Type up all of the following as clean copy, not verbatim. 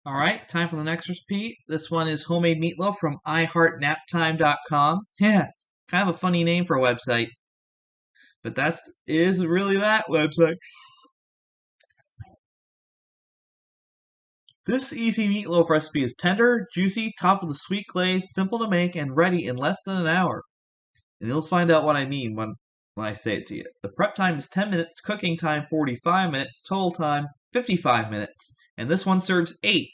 Alright, time for the next recipe. This one is homemade meatloaf from iHeartNaptime.com. Yeah, kind of a funny name for a website, but that's is really that website. This easy meatloaf recipe is tender, juicy, topped with a sweet glaze, simple to make, and ready in less than an hour. And you'll find out what I mean when I say it to you. The prep time is 10 minutes, cooking time 45 minutes, total time 55 minutes, and this one serves 8.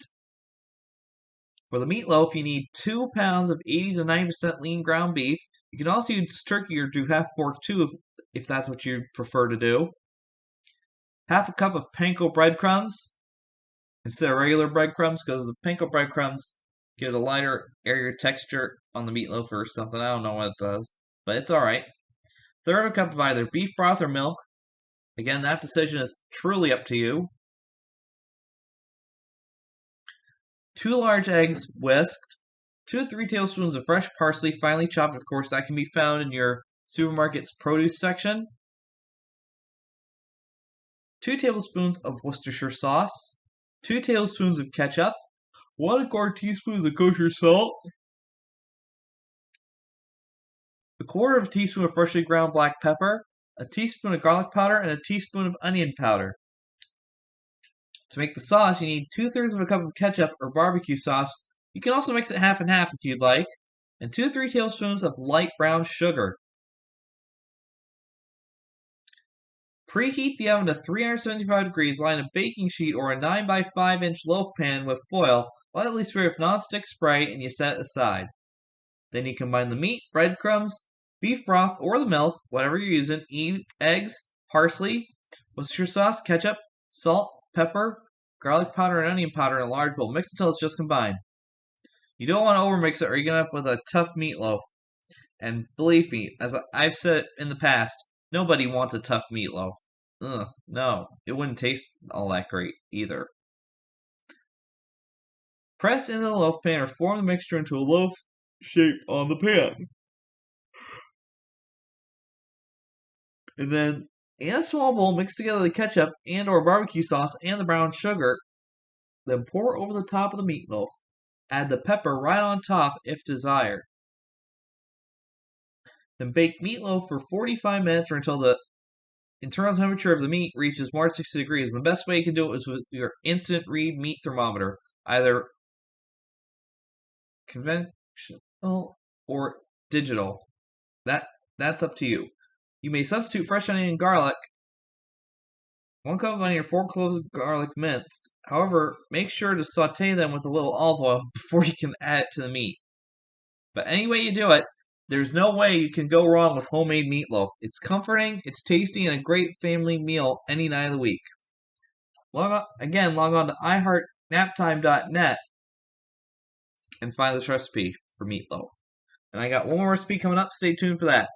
For the meatloaf, you need 2 pounds of 80 to 90% lean ground beef. You can also use turkey or do half pork too if that's what you prefer to do. Half a cup of panko breadcrumbs instead of regular breadcrumbs because the panko breadcrumbs give it a lighter, airier texture on the meatloaf or something. I don't know what it does, but it's alright. Third of a cup of either beef broth or milk. Again, that decision is truly up to you. 2 large eggs whisked, 2 to 3 tablespoons of fresh parsley, finely chopped. Of course, that can be found in your supermarket's produce section. 2 tablespoons of Worcestershire sauce, 2 tablespoons of ketchup, 1¼ teaspoon of kosher salt, 1/4 teaspoon of freshly ground black pepper, a teaspoon of garlic powder, and a teaspoon of onion powder. To make the sauce, you need 2/3 of a cup of ketchup or barbecue sauce. You can also mix it half and half if you'd like, and 2 to 3 tablespoons of light brown sugar. Preheat the oven to 375 degrees, line a baking sheet or a 9 by 5 inch loaf pan with foil, lightly spray with nonstick spray, and you set it aside. Then you combine the meat, breadcrumbs, beef broth, or the milk, whatever you're using, eggs, parsley, Worcestershire sauce, ketchup, salt, pepper, garlic powder, and onion powder in a large bowl. Mix until it's just combined. You don't want to overmix it or you end up with a tough meatloaf. And believe me, as I've said in the past, nobody wants a tough meatloaf. Ugh, no, it wouldn't taste all that great either. Press into the loaf pan or form the mixture into a loaf shape on the pan. And then, in a small bowl, mix together the ketchup and or barbecue sauce and the brown sugar. Then pour over the top of the meatloaf. Add the pepper right on top if desired. Then bake meatloaf for 45 minutes or until the internal temperature of the meat reaches more than 60 degrees. And the best way you can do it is with your instant read meat thermometer, either conventional or digital. That's up to you. You may substitute fresh onion and garlic. 1 cup of onion or 4 cloves of garlic minced. However, make sure to saute them with a little olive oil before you can add it to the meat. But any way you do it, there's no way you can go wrong with homemade meatloaf. It's comforting, it's tasty, and a great family meal any night of the week. Log on to iHeartNaptime.net and find this recipe for meatloaf. And I got one more recipe coming up. Stay tuned for that.